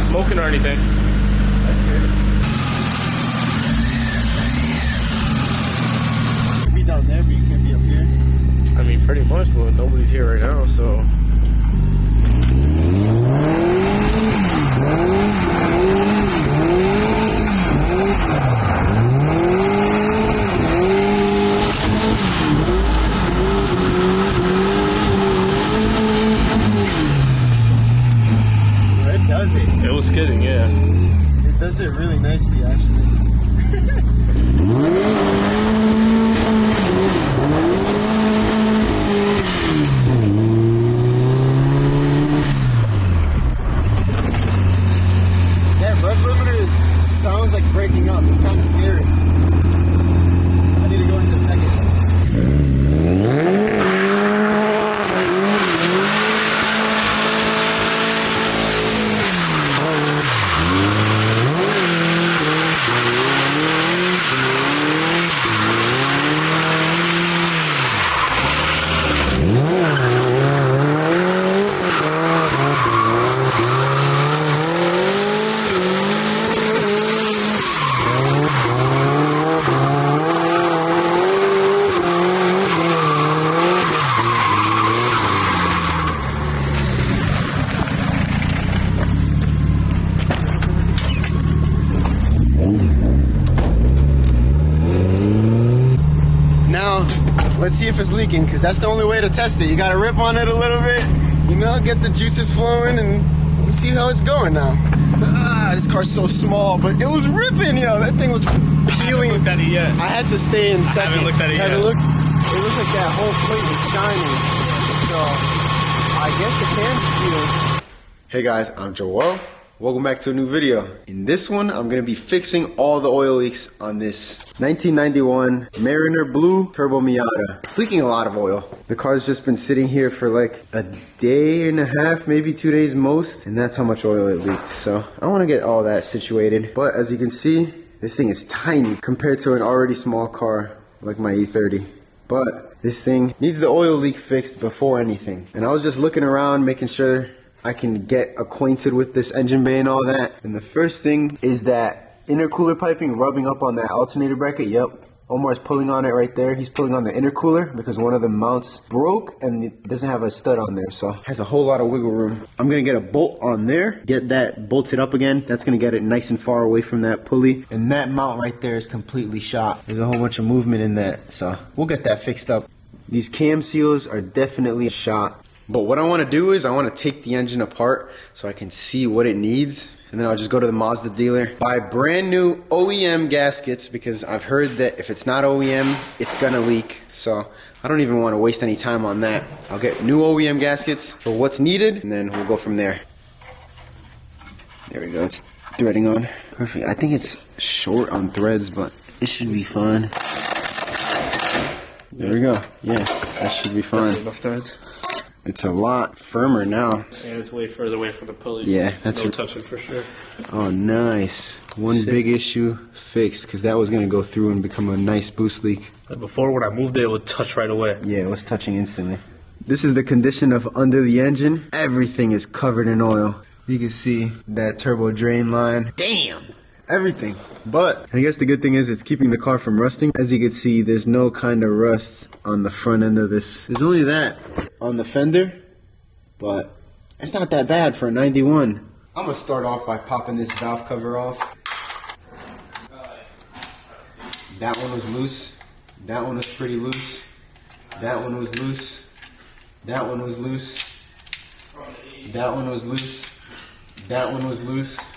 smoking or anything. That's good. You can be down there, but you can't be up here. I mean, pretty much, but nobody's here right now, so. It does it. It was skidding, yeah. It does it really nicely, actually. Sounds like breaking up. It's kind of scary. I need to go into second. Let's see if it's leaking, because that's the only way to test it. You gotta rip on it a little bit, you know, get the juices flowing, and we'll see how it's going now. This car's so small, but it was ripping, yo. That thing was peeling. I haven't looked at it yet. I had to stay in second. I haven't looked at it yet. It looks like that whole plate is shining. So, I guess the can's sealed. Hey guys, I'm Joel. Welcome back to a new video. In this one, I'm gonna be fixing all the oil leaks on this 1991 Mariner Blue Turbo Miata. It's leaking a lot of oil. The car's just been sitting here for like a day and a half, maybe 2 days most, and that's how much oil it leaked. So I wanna get all that situated. But as you can see, this thing is tiny compared to an already small car like my E30. But this thing needs the oil leak fixed before anything. And I was just looking around, making sure I can get acquainted with this engine bay and all that. And the first thing is that intercooler piping rubbing up on that alternator bracket. Yep, Omar's pulling on it right there. He's pulling on the intercooler because one of the mounts broke and it doesn't have a stud on there, so it has a whole lot of wiggle room. I'm gonna get a bolt on there, get that bolted up again. That's gonna get it nice and far away from that pulley. And that mount right there is completely shot. There's a whole bunch of movement in that, so we'll get that fixed up. These cam seals are definitely shot. But what I want to do is I want to take the engine apart so I can see what it needs, and then I'll just go to the Mazda dealer, buy brand new OEM gaskets, because I've heard that if it's not OEM, it's gonna leak. So I don't even want to waste any time on that. I'll get new OEM gaskets for what's needed, and then we'll go from there. There we go, it's threading on. Perfect. I think it's short on threads, but it should be fine. There we go. Yeah, that should be fine. Enough threads. It's a lot firmer now. And it's way further away from the pulley. Yeah, that's no touching for sure. Oh, nice. One big issue fixed, because that was going to go through and become a nice boost leak. Like before, when I moved it would touch right away. Yeah, it was touching instantly. This is the condition of under the engine. Everything is covered in oil. You can see that turbo drain line. Damn! Everything. But I guess the good thing is it's keeping the car from rusting. As you can see, there's no kind of rust on the front end of this. There's only that on the fender, but it's not that bad for a 91. I'm gonna start off by popping this valve cover off. That one was loose. That one was pretty loose. That one was loose. That one was loose. That one was loose. That one was loose.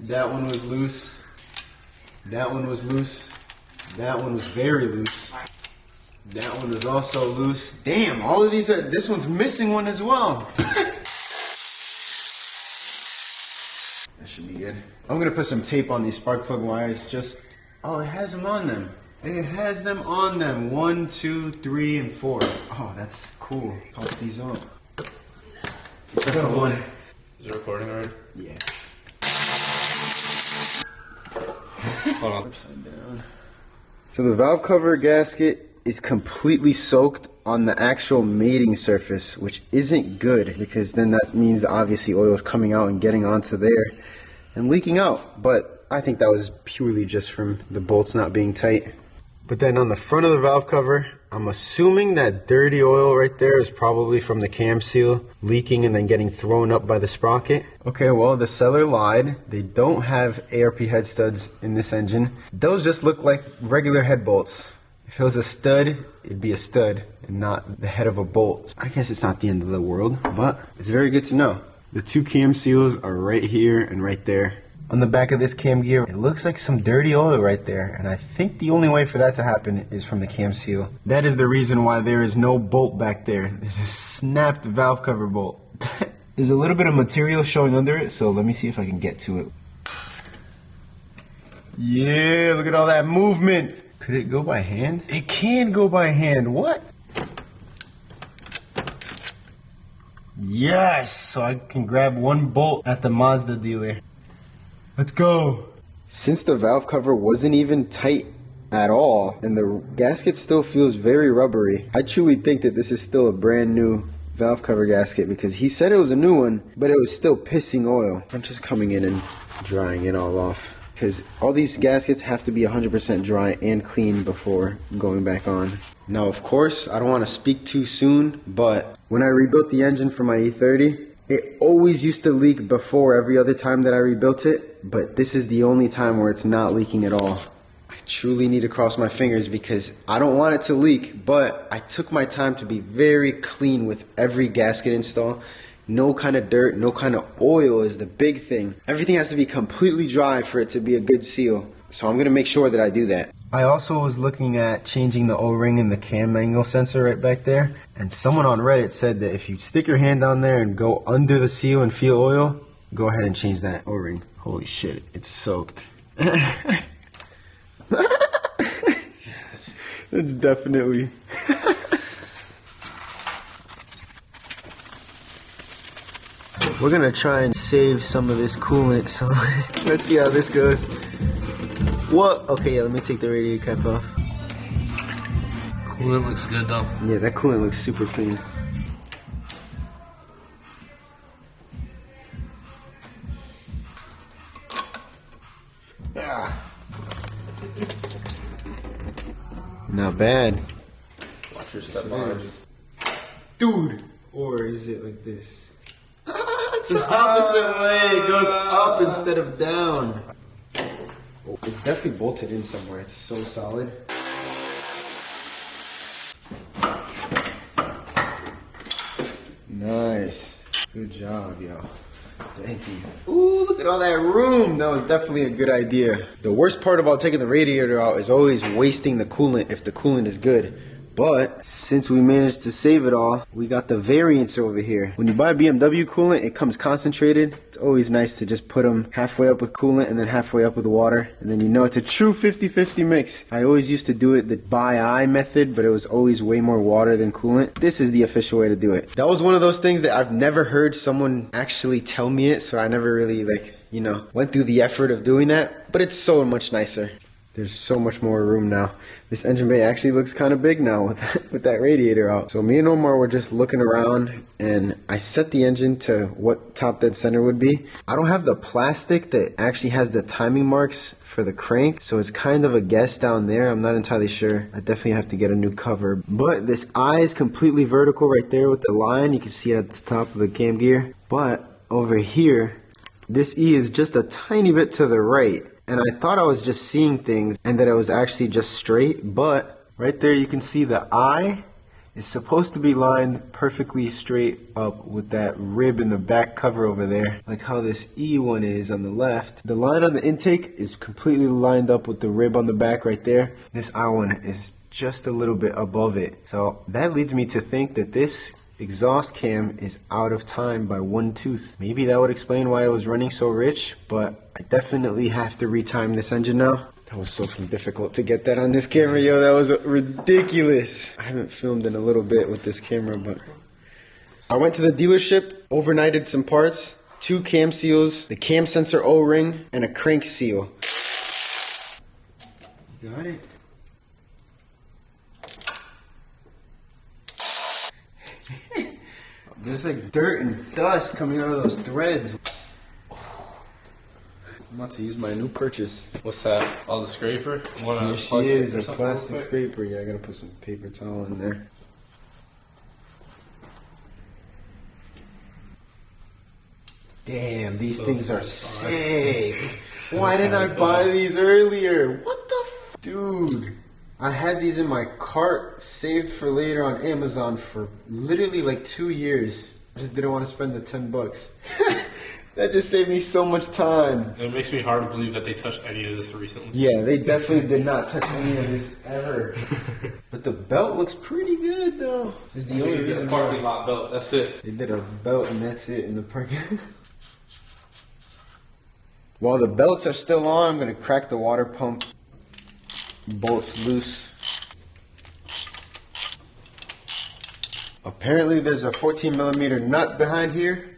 That one was loose. That one was loose. That one was very loose. That one was also loose. Damn, all of these are, this one's missing one as well. That should be good. I'm gonna put some tape on these spark plug wires, just, oh, it has them on them. It has them on them. 1, 2, 3, and 4. Oh, that's cool. Pop these up. Except for one. Is it recording already? Yeah. Hold on. Upside down. So the valve cover gasket is completely soaked on the actual mating surface, which isn't good because then that means obviously oil is coming out and getting onto there and leaking out. But I think that was purely just from the bolts not being tight. But then on the front of the valve cover, I'm assuming that dirty oil right there is probably from the cam seal leaking and then getting thrown up by the sprocket. Okay, well, the seller lied. They don't have ARP head studs in this engine. Those just look like regular head bolts. If it was a stud, it'd be a stud and not the head of a bolt. I guess it's not the end of the world, but it's very good to know. The two cam seals are right here and right there. On the back of this cam gear, it looks like some dirty oil right there, and I think the only way for that to happen is from the cam seal. That is the reason why there is no bolt back there. There's a snapped valve cover bolt. There's a little bit of material showing under it, so let me see if I can get to it. Yeah, look at all that movement. Could it go by hand? It can go by hand. What? Yes, so I can grab one bolt at the Mazda dealer. Let's go. Since the valve cover wasn't even tight at all and the gasket still feels very rubbery, I truly think that this is still a brand new valve cover gasket because he said it was a new one, but it was still pissing oil. I'm just coming in and drying it all off because all these gaskets have to be 100% dry and clean before going back on. Now, of course, I don't want to speak too soon, but when I rebuilt the engine for my E30, it always used to leak before every other time that I rebuilt it, but this is the only time where it's not leaking at all. I truly need to cross my fingers because I don't want it to leak, but I took my time to be very clean with every gasket install. No kind of dirt, no kind of oil is the big thing. Everything has to be completely dry for it to be a good seal. So I'm going to make sure that I do that. I also was looking at changing the O-ring and the cam angle sensor right back there. And someone on Reddit said that if you stick your hand down there and go under the seal and feel oil, go ahead and change that O-ring. Holy shit, it's soaked. It's definitely... We're gonna try and save some of this coolant, so let's see how this goes. What? Okay, yeah, let me take the radiator cap off. Coolant looks good though. Yeah, that coolant looks super clean. Ah. Not bad. Watch your step on. Dude! Or is it like this? It's the opposite way. It goes up instead of down. Oh, it's definitely bolted in somewhere. It's so solid. Nice. Good job, yo. Thank you. Ooh, look at all that room. That was definitely a good idea. The worst part about taking the radiator out is always wasting the coolant if the coolant is good. But since we managed to save it all, we got the variants over here. When you buy BMW coolant, it comes concentrated. It's always nice to just put them halfway up with coolant and then halfway up with water. And then you know it's a true 50-50 mix. I always used to do it the by eye method, but it was always way more water than coolant. This is the official way to do it. That was one of those things that I've never heard someone actually tell me it, so I never really went through the effort of doing that. But it's so much nicer. There's so much more room now. This engine bay actually looks kind of big now with that radiator out. So me and Omar were just looking around and I set the engine to what top dead center would be. I don't have the plastic that actually has the timing marks for the crank, so it's kind of a guess down there. I'm not entirely sure. I definitely have to get a new cover. But this eye is completely vertical right there with the line. You can see it at the top of the cam gear. But over here, this E is just a tiny bit to the right. And I thought I was just seeing things and that it was actually just straight, but right there you can see the eye is supposed to be lined perfectly straight up with that rib in the back cover over there, like how this E one is on the left. The line on the intake is completely lined up with the rib on the back right there. This I one is just a little bit above it. So that leads me to think that this exhaust cam is out of time by 1 tooth. Maybe that would explain why it was running so rich, but I definitely have to retime this engine now. That was so difficult to get that on this camera, yo. That was ridiculous. I haven't filmed in a little bit with this camera, but I went to the dealership, overnighted some parts, 2 cam seals, the cam sensor O-ring, and a crank seal. Got it. There's like dirt and dust coming out of those threads. I'm about to use my new purchase. What's that? Oh, the scraper? Here she is, a plastic scraper. Yeah, I gotta put some paper towel in there. Damn, these things are sick. Why didn't I buy these earlier? What the f? Dude. I had these in my cart, saved for later on Amazon for literally like 2 years. I just didn't want to spend the $10. That just saved me so much time. It makes me hard to believe that they touched any of this recently. Yeah, they definitely did not touch any of this ever. But the belt looks pretty good though. It's the only reason. Parking lot belt. That's it. They did a belt and that's it in the parking. While the belts are still on, I'm gonna crack the water pump. Bolts loose. Apparently there's a 14mm nut behind here.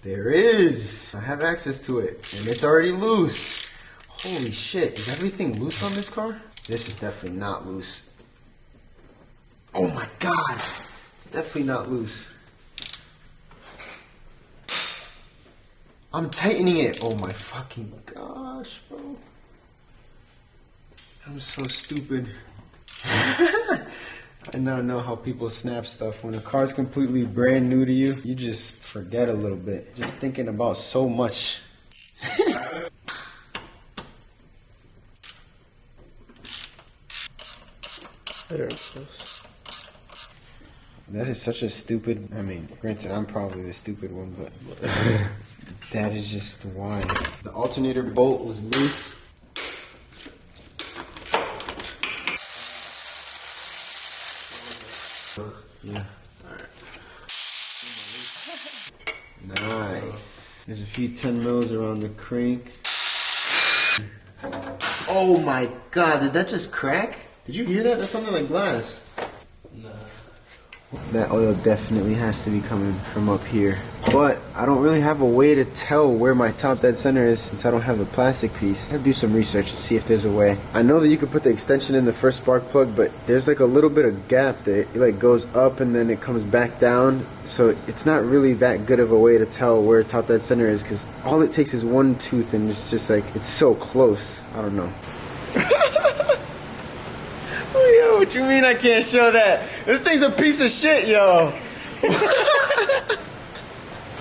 There is. I have access to it and it's already loose. Holy shit, is everything loose on this car? This is definitely not loose. Oh my god, it's definitely not loose. I'm tightening it. Oh my fucking gosh, bro. I'm so stupid. I now know how people snap stuff. When a car's completely brand new to you, you just forget a little bit. Just thinking about so much. That is such a stupid, I mean, granted, I'm probably the stupid one, but that is just why. The alternator bolt was loose. Yeah. Alright. Nice. There's a few 10 mils around the crank. Oh my god, did that just crack? Did you hear that? That sounded like glass. No. That oil definitely has to be coming from up here. But I don't really have a way to tell where my top dead center is since I don't have the plastic piece. I'll do some research and see if there's a way. I know that you can put the extension in the first spark plug, but there's like a little bit of gap that it like goes up and then it comes back down. So it's not really that good of a way to tell where top dead center is because all it takes is one tooth and it's just like, it's so close. I don't know. Oh, yo, what you mean I can't show that? This thing's a piece of shit, yo.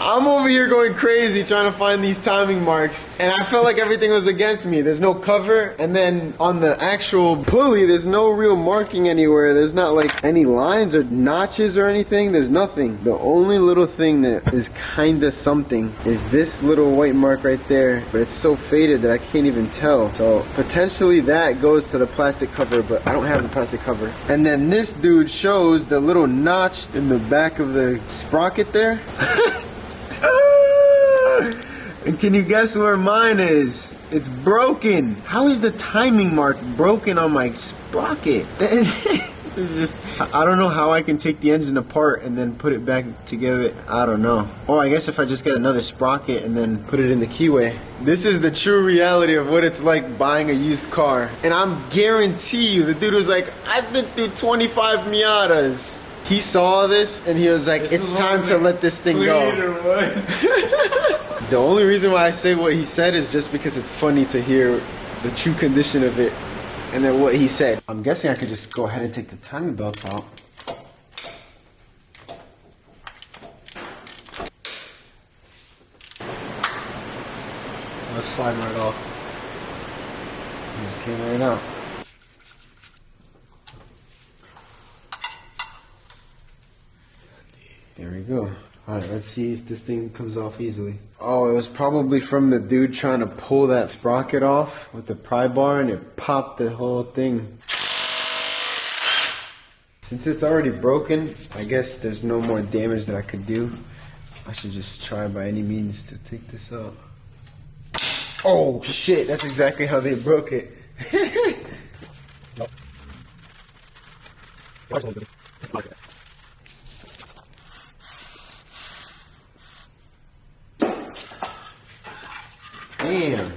I'm over here going crazy trying to find these timing marks, and I felt like everything was against me. There's no cover, and then on the actual pulley, there's no real marking anywhere. There's not like any lines or notches or anything. There's nothing. The only little thing that is kinda something is this little white mark right there, but it's so faded that I can't even tell. So potentially that goes to the plastic cover, but I don't have the plastic cover. And then this dude shows the little notch in the back of the sprocket there. And can you guess where mine is? It's broken. How is the timing mark broken on my sprocket? This is just, I don't know how I can take the engine apart and then put it back together. I don't know. Or I guess if I just get another sprocket and then put it in the keyway. This is the true reality of what it's like buying a used car. And I'm guarantee you, the dude was like, I've been through 25 Miatas. He saw this and he was like, it's time to let this thing go. The only reason why I say what he said is just because it's funny to hear the true condition of it and then what he said. I'm guessing I could just go ahead and take the timing belts out. Let's slide right off. It just came right out. There we go. Alright, let's see if this thing comes off easily. Oh, it was probably from the dude trying to pull that sprocket off with the pry bar and it popped the whole thing. Since it's already broken, I guess there's no more damage that I could do. I should just try by any means to take this out. Oh shit, that's exactly how they broke it. Damn.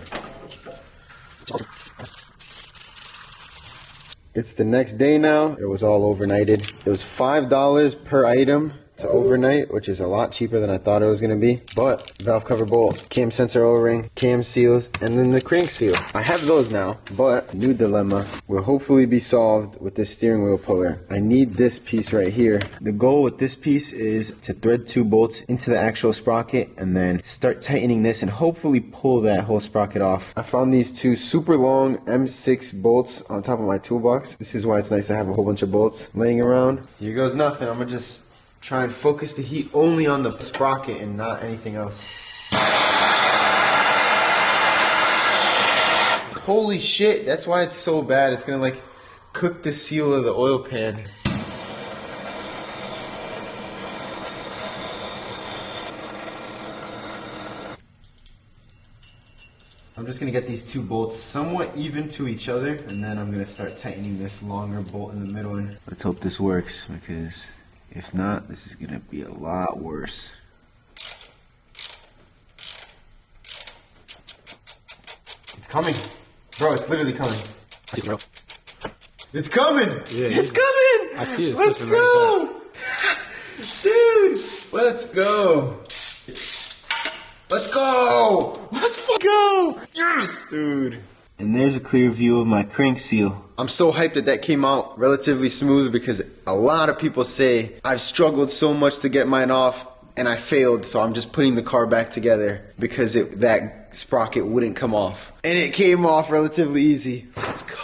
It's the next day now. It was all overnighted. It was $5 per item to overnight, which is a lot cheaper than I thought it was going to be. But valve cover bolt, cam sensor O-ring, cam seals, and then the crank seal. I have those now, but new dilemma will hopefully be solved with this steering wheel puller. I need this piece right here. The goal with this piece is to thread 2 bolts into the actual sprocket and then start tightening this and hopefully pull that whole sprocket off. I found these 2 super long M6 bolts on top of my toolbox. This is why it's nice to have a whole bunch of bolts laying around. Here goes nothing. I'm gonna just try and focus the heat only on the sprocket and not anything else. Holy shit, that's why it's so bad. It's gonna like cook the seal of the oil pan. I'm just gonna get these 2 bolts somewhat even to each other, and then I'm gonna start tightening this longer bolt in the middle. And let's hope this works, because if not, this is gonna be a lot worse. It's coming. Bro, it's literally coming. It's coming! Yeah, it's coming! I see it. Let's go! Dude, let's go! Let's go! Let's go! Yes, dude! And there's a clear view of my crank seal. I'm so hyped that came out relatively smooth because a lot of people say I've struggled so much to get mine off and I failed, so I'm just putting the car back together because that sprocket wouldn't come off. And it came off relatively easy. Let's go.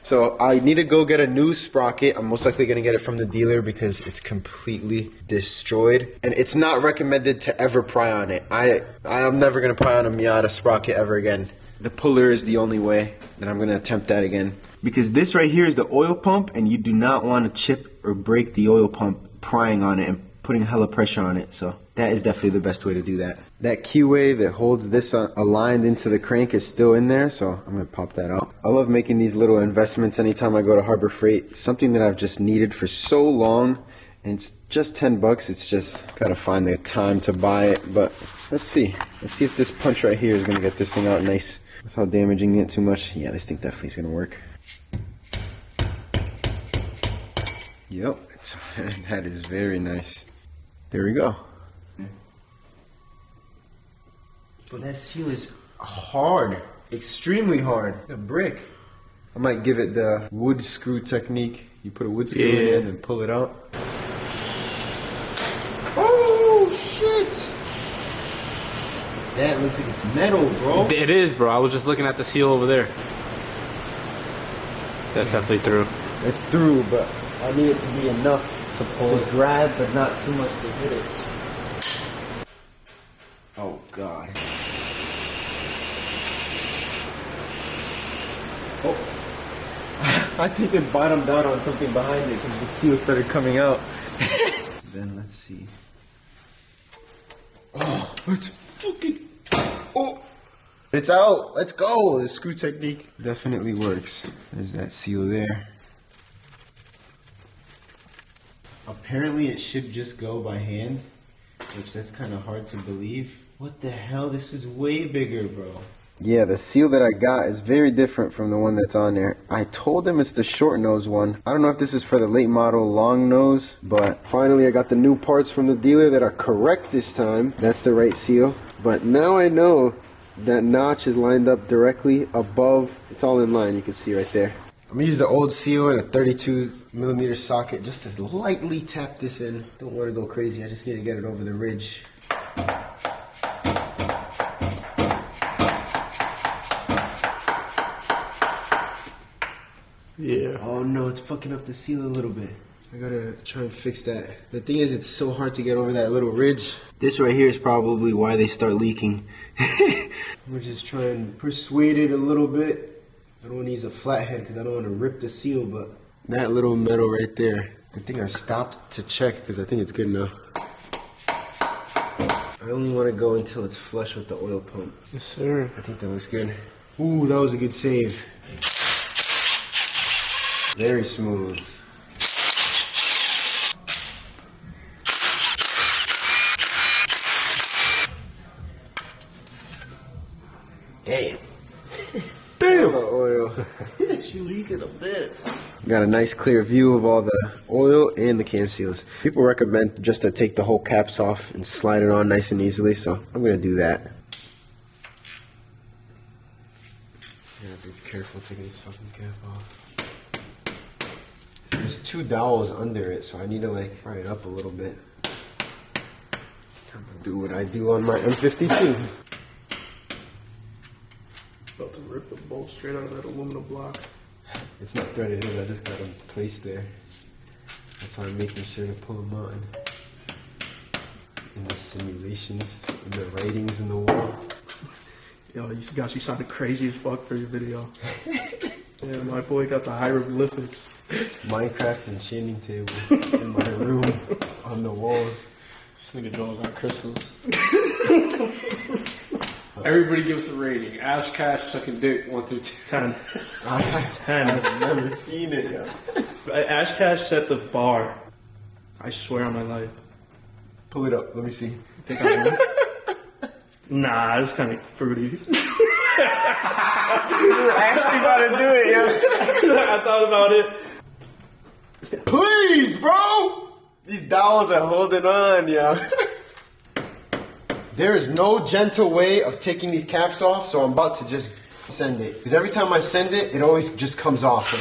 So I need to go get a new sprocket. I'm most likely going to get it from the dealer because it's completely destroyed. And it's not recommended to ever pry on it. I'm never going to pry on a Miata sprocket ever again. The puller is the only way that I'm going to attempt that again. Because this right here is the oil pump, and you do not want to chip or break the oil pump prying on it and putting hella pressure on it. So that is definitely the best way to do that. That keyway that holds this aligned into the crank is still in there, so I'm going to pop that out. I love making these little investments anytime I go to Harbor Freight. Something that I've just needed for so long, and it's just 10 bucks. It's just got to find the time to buy it. But let's see. Let's see if this punch right here is going to get this thing out nice without damaging it too much. Yeah, this thing definitely is going to work. Yep, that is very nice. There we go. But that seal is hard, extremely hard. A brick. I might give it the wood screw technique. You put a wood screw in and pull it out. Oh shit! That looks like it's metal, bro. It is, bro. I was just looking at the seal over there. That's definitely through. It's through, but I need it to be enough to pull to grab, but not too much to hit it. Oh god. Oh. I think it bottomed out on something behind it because the seal started coming out. Then let's see. Oh, it's fucking. Oh, it's out. Let's go. The screw technique definitely works. There's that seal there. Apparently, it should just go by hand, which that's kind of hard to believe. What the hell? This is way bigger, bro. Yeah, the seal that I got is very different from the one that's on there. I told him it's the short nose one. I don't know if this is for the late model long nose, but finally I got the new parts from the dealer that are correct this time. That's the right seal. But now I know that notch is lined up directly above. It's all in line, you can see right there. I'm gonna use the old seal and a 32mm socket just to lightly tap this in. Don't want to go crazy, I just need to get it over the ridge. Yeah. Oh no, it's fucking up the seal a little bit. I gotta try and fix that. The thing is, it's so hard to get over that little ridge. This right here is probably why they start leaking. We're just trying to persuade it a little bit. I don't want to use a flathead because I don't want to rip the seal, but that little metal right there. I think I stopped to check because I think it's good now. I only want to go until it's flush with the oil pump. Yes, sir. I think that looks good. Ooh, that was a good save. Very smooth. Damn. Damn. The oil. She leaked it a bit. Got a nice clear view of all the oil and the cam seals. People recommend just to take the whole caps off and slide it on nice and easily, so I'm gonna do that. Gotta be careful taking this fucking cap off. There's 2 dowels under it, so I need to like fry it up a little bit. I'm gonna do what I do on my M52. About to rip the bolt straight out of that aluminum block. It's not threaded in, I just got them placed there. That's why I'm making sure to pull them on. In the simulations, in the writings in the wall. Yo, you guys, you sounded crazy as fuck for your video. Yeah, my boy got the hieroglyphics. Minecraft enchanting table in my room on the walls. This nigga Joel got crystals. Everybody give us a rating. Ash Cash sucking dick 1 through 10. 10. I've never seen it, yo. Ash Cash set the bar. I swear on my life. Pull it up, let me see. Think I won? Nah, it's kind of fruity. You were actually about to do it, yo. I thought about it. Please, bro! These dowels are holding on, yo. There is no gentle way of taking these caps off, so I'm about to just send it. Because every time I send it, it always just comes off.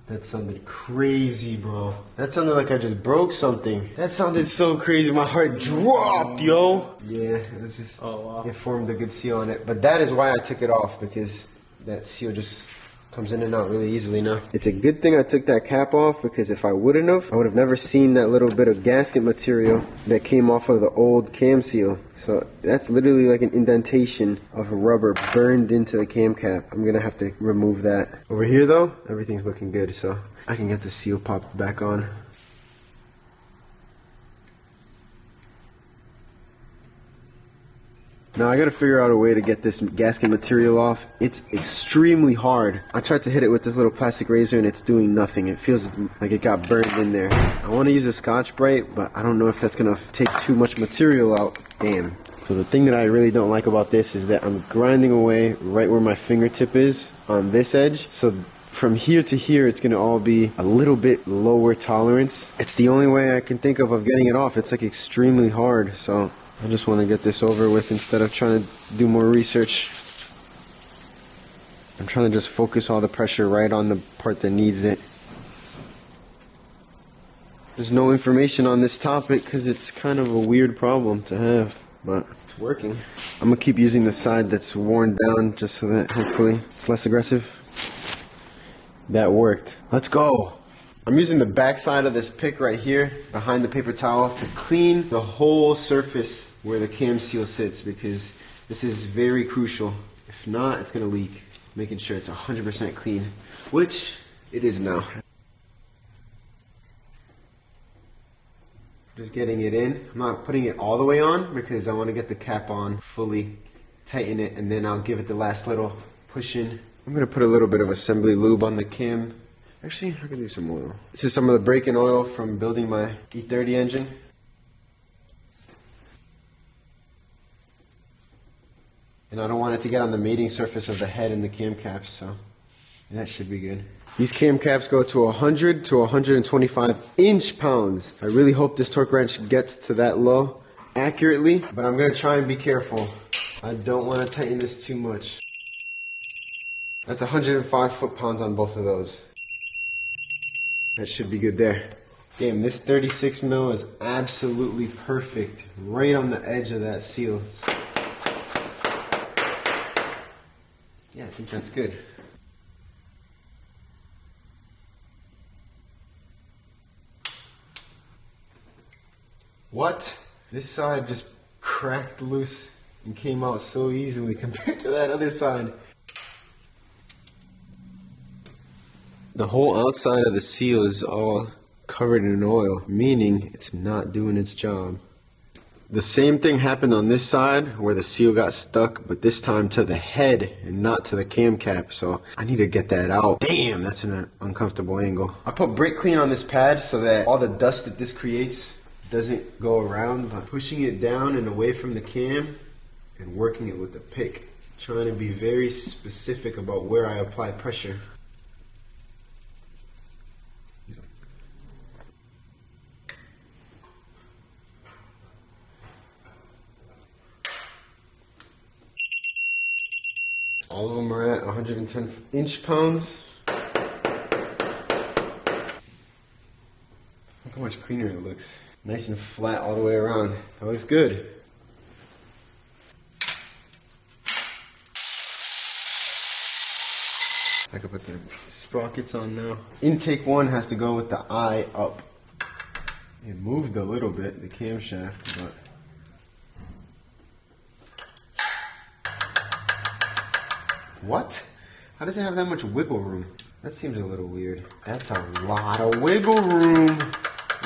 That sounded crazy, bro. That sounded like I just broke something. That sounded so crazy. My heart dropped, yo. Yeah, it was just, it formed a good seal on it. But that is why I took it off, because that seal just comes in and out really easily now. It's a good thing I took that cap off, because if I wouldn't have, I would have never seen that little bit of gasket material that came off of the old cam seal. So that's literally like an indentation of rubber burned into the cam cap. I'm gonna have to remove that. Over here though, everything's looking good, so I can get the seal popped back on. Now I gotta figure out a way to get this gasket material off. It's extremely hard. I tried to hit it with this little plastic razor and it's doing nothing. It feels like it got burned in there. I wanna use a Scotch-Brite, but I don't know if that's gonna take too much material out. Damn. So the thing that I really don't like about this is that I'm grinding away right where my fingertip is on this edge. So from here to here, it's gonna all be a little bit lower tolerance. It's the only way I can think of getting it off. It's like extremely hard, so I just want to get this over with instead of trying to do more research. I'm trying to just focus all the pressure right on the part that needs it. There's no information on this topic because it's kind of a weird problem to have, but it's working. I'm going to keep using the side that's worn down just so that hopefully it's less aggressive. That worked. Let's go. I'm using the back side of this pick right here behind the paper towel to clean the whole surface where the cam seal sits, because this is very crucial. If not, it's gonna leak. Making sure it's 100% clean, which it is now. Just getting it in. I'm not putting it all the way on because I want to get the cap on fully, tighten it, and then I'll give it the last little push in. I'm gonna put a little bit of assembly lube on the cam. Actually, I can do some oil. This is some of the break-in oil from building my E30 engine. And I don't want it to get on the mating surface of the head and the cam caps, so that should be good. These cam caps go to 100 to 125 inch-pounds. I really hope this torque wrench gets to that low accurately, but I'm gonna try and be careful. I don't want to tighten this too much. That's 105 foot-pounds on both of those. That should be good there. Damn, this 36 mil is absolutely perfect. Right on the edge of that seal. Yeah, I think that's good. What? This side just cracked loose and came out so easily compared to that other side. The whole outside of the seal is all covered in oil, meaning it's not doing its job. The same thing happened on this side where the seal got stuck, but this time to the head and not to the cam cap, so I need to get that out. Damn, that's an uncomfortable angle. I put brake clean on this pad so that all the dust that this creates doesn't go around, but pushing it down and away from the cam and working it with the pick. Trying to be very specific about where I apply pressure. All of them are at 110 inch-pounds. Look how much cleaner it looks. Nice and flat all the way around. That looks good. I can put the sprockets on now. Intake 1 has to go with the eye up. It moved a little bit, the camshaft, but... What? How does it have that much wiggle room? That seems a little weird. That's a lot of wiggle room.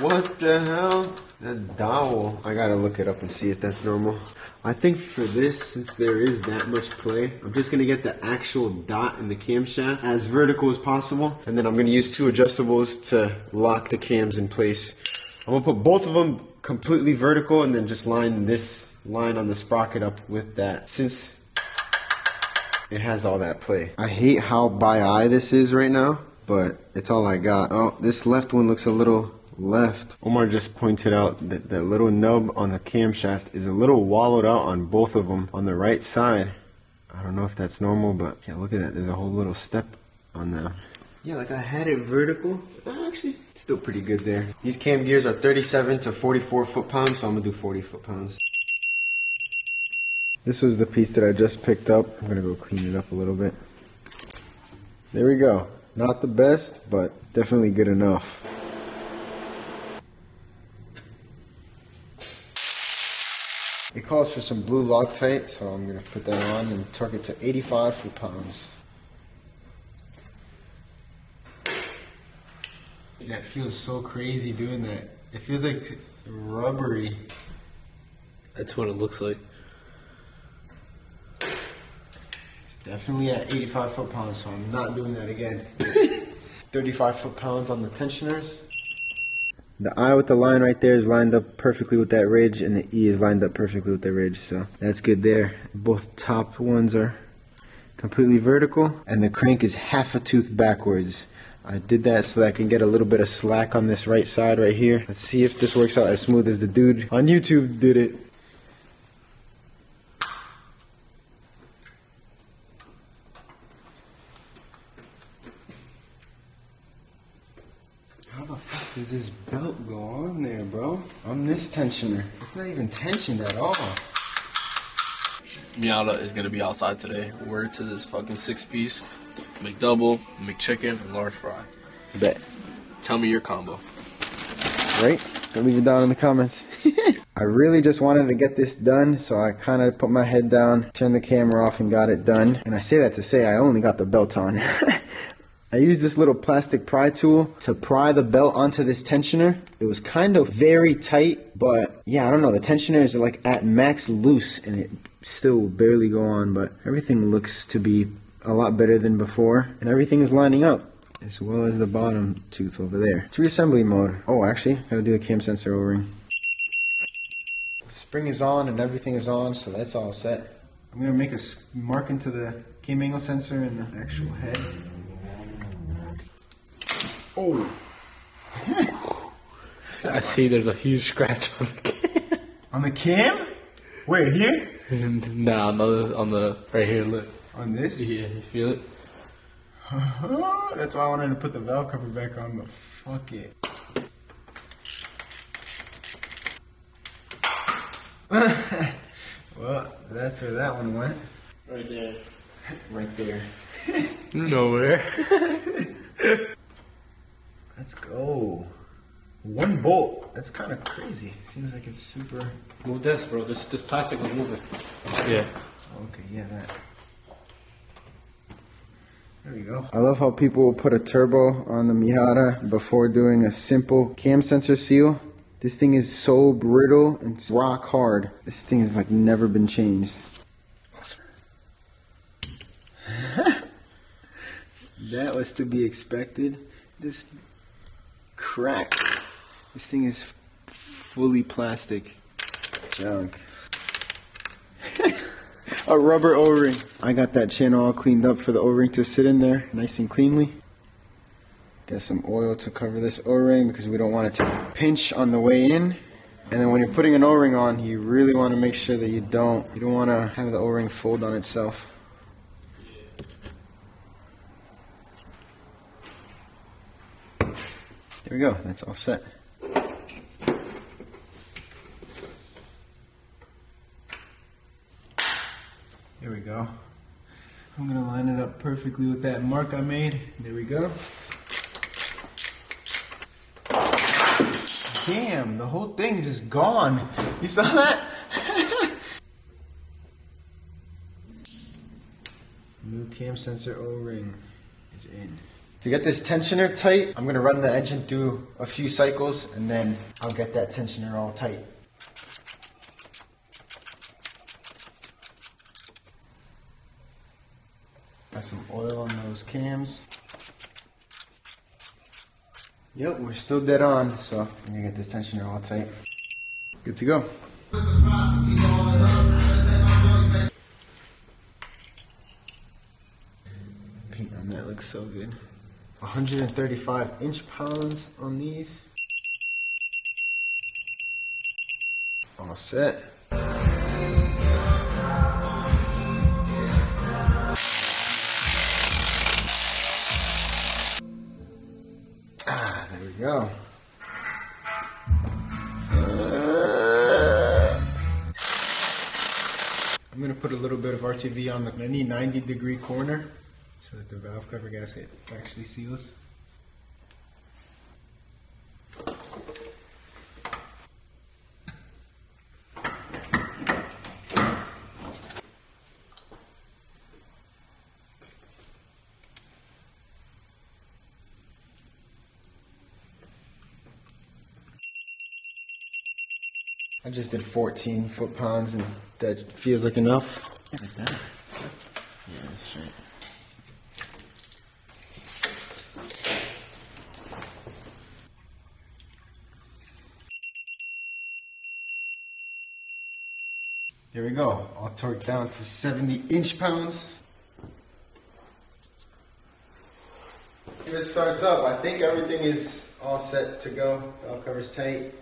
What the hell? That dowel. I gotta look it up and see if that's normal. I think for this, since there is that much play, I'm just gonna get the actual dot in the camshaft as vertical as possible. And then I'm gonna use 2 adjustables to lock the cams in place. I'm gonna put both of them completely vertical and then just line this line on the sprocket up with that. Since it has all that play. I hate how by eye this is right now, but it's all I got. Oh, this left one looks a little left. Omar just pointed out that the little nub on the camshaft is a little wallowed out on both of them on the right side. I don't know if that's normal, but yeah, look at that. There's a whole little step on that. Yeah, like I had it vertical. Actually, it's still pretty good there. These cam gears are 37 to 44 foot-pounds, so I'm gonna do 40 foot-pounds. This was the piece that I just picked up. I'm gonna go clean it up a little bit. There we go. Not the best, but definitely good enough. It calls for some blue Loctite, so I'm gonna put that on and torque it to 85 foot-pounds. That feels so crazy doing that. It feels like rubbery. That's what it looks like. Definitely at 85 foot-pounds, so I'm not doing that again. 35 foot-pounds on the tensioners. The eye with the line right there is lined up perfectly with that ridge, and the E is lined up perfectly with the ridge, so that's good there. Both top ones are completely vertical, and the crank is half a tooth backwards. I did that so that I can get a little bit of slack on this right side right here. Let's see if this works out as smooth as the dude on YouTube did it. How the fuck does this belt go on there, bro? On this tensioner. It's not even tensioned at all. Miata is gonna be outside today. Word to this fucking 6-piece, McDouble, McChicken, and large fry. Bet. Tell me your combo. Right? Go leave it down in the comments. I really just wanted to get this done, so I kind of put my head down, turned the camera off, and got it done. And I say that to say I only got the belt on. I used this little plastic pry tool to pry the belt onto this tensioner. It was kind of very tight, but yeah, I don't know. The tensioner is like at max loose and it still will barely go on, but everything looks to be a lot better than before and everything is lining up as well as the bottom tooth over there. It's reassembly mode. Oh, actually, gotta do the cam sensor O-ring. The spring is on and everything is on, so that's all set. I'm gonna make a mark into the cam angle sensor and the actual head. Oh! I see there's a huge scratch on the cam. On the cam? Wait, here? Nah, on the right here, look. On this? Yeah, you feel it? That's why I wanted to put the valve cover back on, but fuck it. Well, that's where that one went. Right there. Right there. Nowhere. Let's go. One bolt. That's kind of crazy. Seems like it's super... Move this, bro. This plastic was moving. Yeah. Okay, yeah, that. There we go. I love how people will put a turbo on the Miata before doing a simple cam sensor seal. This thing is so brittle and it's rock hard. This thing has like never been changed. That was to be expected. Just crack. This thing is fully plastic. Junk. a rubber O-ring. I got that channel all cleaned up for the O-ring to sit in there nice and cleanly. Get some oil to cover this O-ring because we don't want it to pinch on the way in. And then when you're putting an O-ring on, you really want to make sure that you don't want to have the O-ring fold on itself. There we go, that's all set. There we go. I'm gonna line it up perfectly with that mark I made. There we go. Damn, the whole thing just gone. You saw that? New cam sensor O-ring is in. To get this tensioner tight, I'm gonna run the engine through a few cycles and then I'll get that tensioner all tight. Got some oil on those cams. Yep, we're still dead on, so I'm gonna get this tensioner all tight. Good to go. Paint on that looks so good. 135 inch-pounds on these. All set. There we go. I'm going to put a little bit of RTV on any 90-degree corner so that the valve cover gasket actually seals. I just did 14 foot-pounds and that feels like enough. Like that? Yeah, that's right. There we go, all torqued down to 70 inch-pounds. If it starts up, I think everything is all set to go. Valve cover's tight.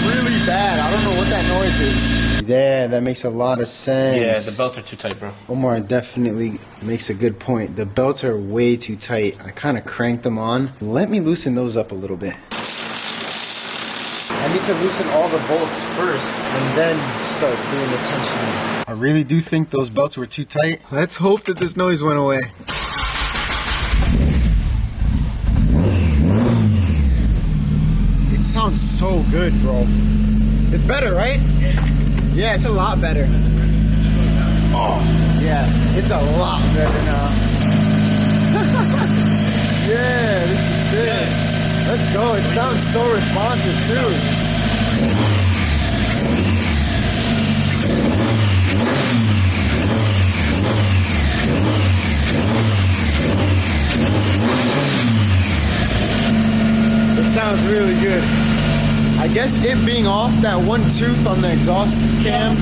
Really bad. I don't know what that noise is. Yeah, that makes a lot of sense. Yeah, the belts are too tight, bro. Omar definitely makes a good point. The belts are way too tight. I kind of cranked them on. Let me loosen those up a little bit. I need to loosen all the bolts first and then start doing the tensioning. I really do think those belts were too tight. Let's hope that this noise went away. It sounds so good, bro. It's better, right? Yeah, it's a lot better. Oh, yeah, it's a lot better now. Yeah, this is good. Let's go. It sounds so responsive, too. It sounds really good. I guess it being off that one tooth on the exhaust cam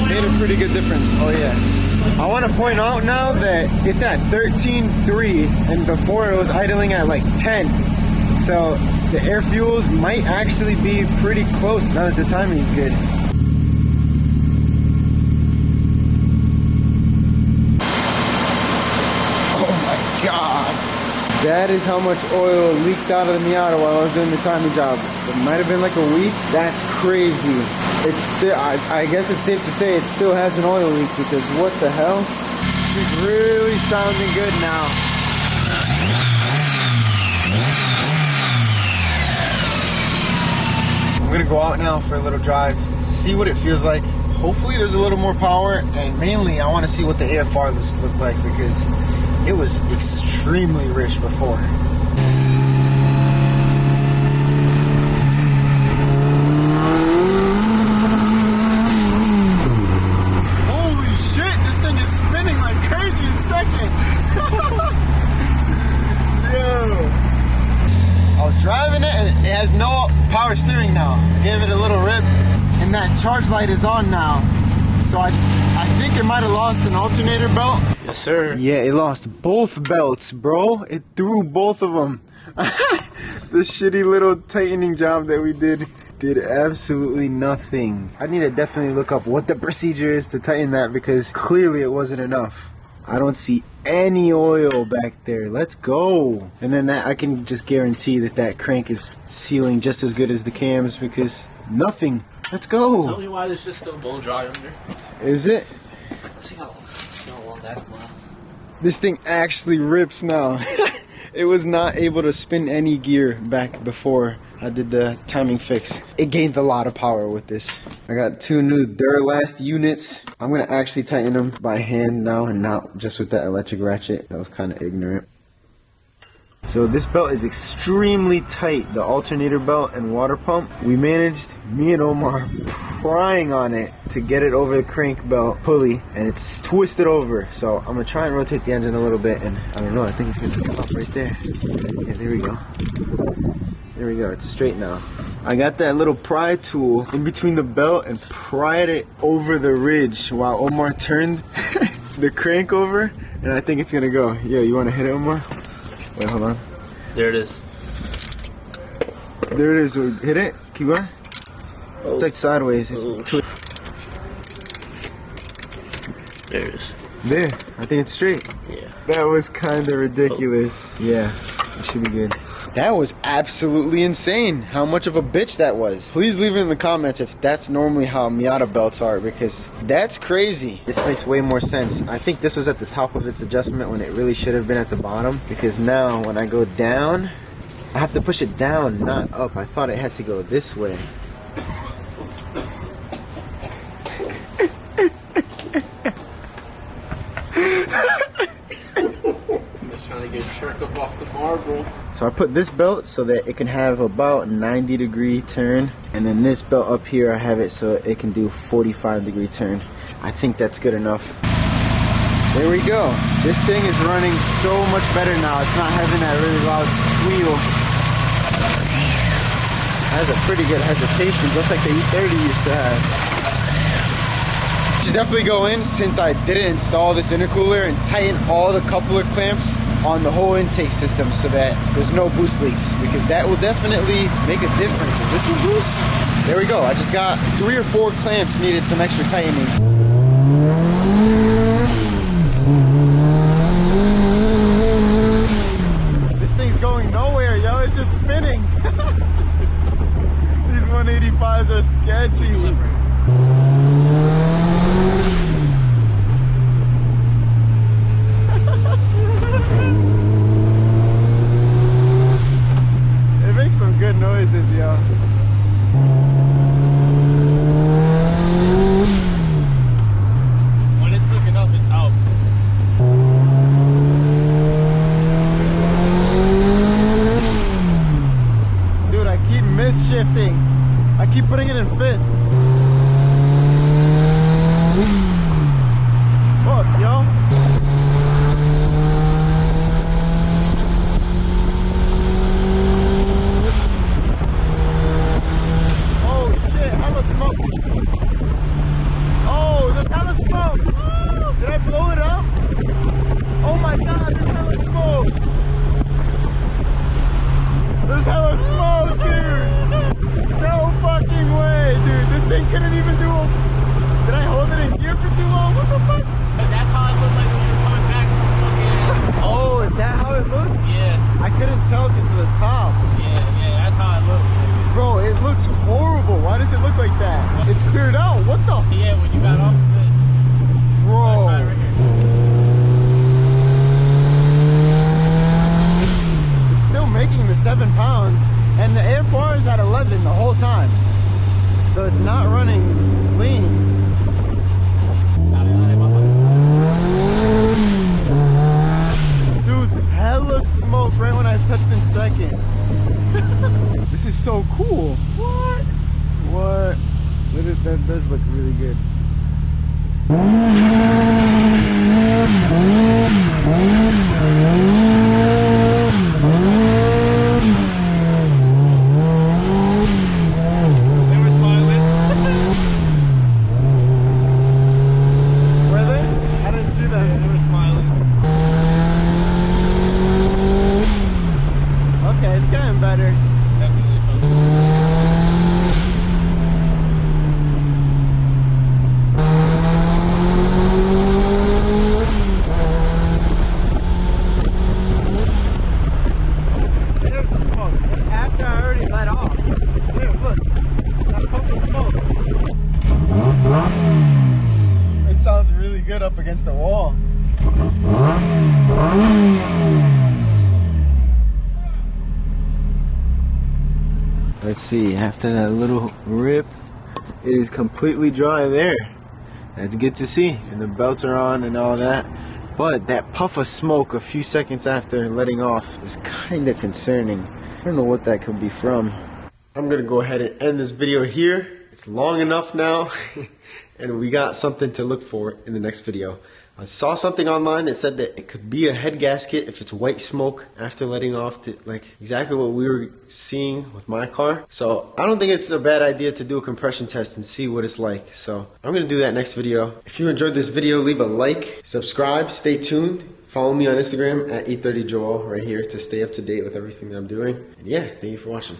made a pretty good difference. Oh yeah. I want to point out now that it's at 13.3 and before it was idling at like 10. So the air fuels might actually be pretty close now that the timing is good. Oh my God. That is how much oil leaked out of the Miata while I was doing the timing job. It might have been like a week. That's crazy. It's still, I guess it's safe to say it still has an oil leak because what the hell? She's really sounding good now. I'm gonna go out now for a little drive, see what it feels like, Hopefully there's a little more power, and mainly I want to see what the AFR look like because it was extremely rich before. Holy shit, this thing is spinning like crazy in second. Yo. I was driving it and it has no power steering now. Gave it a little rip. And that charge light is on now. So I think it might have lost an alternator belt. Yes, sir. Yeah, it lost both belts, bro. It threw both of them. The shitty little tightening job that we did absolutely nothing. I need to definitely look up what the procedure is to tighten that because clearly it wasn't enough. I don't see any oil back there. Let's go. And then that I can just guarantee that crank is sealing just as good as the cams because nothing. Let's go. Tell me why there's just still bone dry under. Is it? Let's see how long that lasts. This thing actually rips now. It was not able to spin any gear back before I did the timing fix. It gained a lot of power with this. I got 2 new Duralast units. I'm gonna actually tighten them by hand now and not just with that electric ratchet. That was kind of ignorant. So this belt is extremely tight, the alternator belt and water pump. We managed, me and Omar, prying on it to get it over the crank belt pulley, and it's twisted over. So I'm gonna try and rotate the engine a little bit, and I don't know, I think it's gonna come up right there. Yeah, there we go. There we go, it's straight now. I got that little pry tool in between the belt and pried it over the ridge while Omar turned the crank over, and I think it's gonna go. Yeah, you wanna hit it, Omar? Wait, hold on. There it is. There it is. Hit it. Keep going. Oh. It's like sideways. It's There it is. There. I think it's straight. Yeah. That was kind of ridiculous. Oh. Yeah. It should be good. That was absolutely insane how much of a bitch that was. Please leave it in the comments if that's normally how Miata belts are because that's crazy. This makes way more sense. I think this was at the top of its adjustment when it really should have been at the bottom because now when I go down, I have to push it down, not up. I thought it had to go this way. Trying to get shark up off the marble. So I put this belt so that it can have about 90-degree turn, and then this belt up here I have it so it can do 45-degree turn. I think that's good enough. There we go. This thing is running so much better now. It's not having that really loud squeal. It has a pretty good hesitation, just like the E30 used to have. Should definitely go in since I didn't install this intercooler and tighten all the coupler clamps on the whole intake system so that there's no boost leaks because that will definitely make a difference. If this will boost, there we go. I just got 3 or 4 clamps needed some extra tightening. This thing's going nowhere, yo. It's just spinning. These 185s are sketchy. It makes some good noises, yo. When it's looking up, it's out. Dude, I keep misshifting. I keep putting it in fifth. Fuck, yo. Oh shit, hella smoke. Oh, there's hella smoke. Did I blow it up? Oh my god, there's hella smoke. There's hella smoke, dude. No fucking way, dude. This thing couldn't even do a... Did I hold it in gear for too long? What the fuck? That's how it looked like when you were coming back from fucking... Oh, is that how it looked? Yeah. I couldn't tell because of the top. Yeah, that's how it looked. Bro, it looks horrible. Why does it look like that? It's cleared out. What the f... Yeah, when you got off of it. Bro. Try it right here. It's still making the 7 pounds. And the AFR is at 11 the whole time. So it's not running lean. smoke right when I touched in second. This is so cool. What? What? That does look really good. They were smiling. Were they? I didn't see them. They were smiling. Okay, it's getting better. Definitely. There's the smoke. That's after I already let off. There, look. That puff of smoke. It sounds really good up against the wall. Let's see, after that little rip, it is completely dry there. That's good to see, and the belts are on and all that. But that puff of smoke a few seconds after letting off is kind of concerning. I don't know what that could be from. I'm gonna go ahead and end this video here. It's long enough now, and we got something to look for in the next video. I saw something online that said that it could be a head gasket if it's white smoke after letting off, like exactly what we were seeing with my car. So I don't think it's a bad idea to do a compression test and see what it's like. So I'm gonna do that next video. If you enjoyed this video, leave a like, subscribe, stay tuned. Follow me on Instagram at 830joel right here to stay up to date with everything that I'm doing. And yeah, thank you for watching.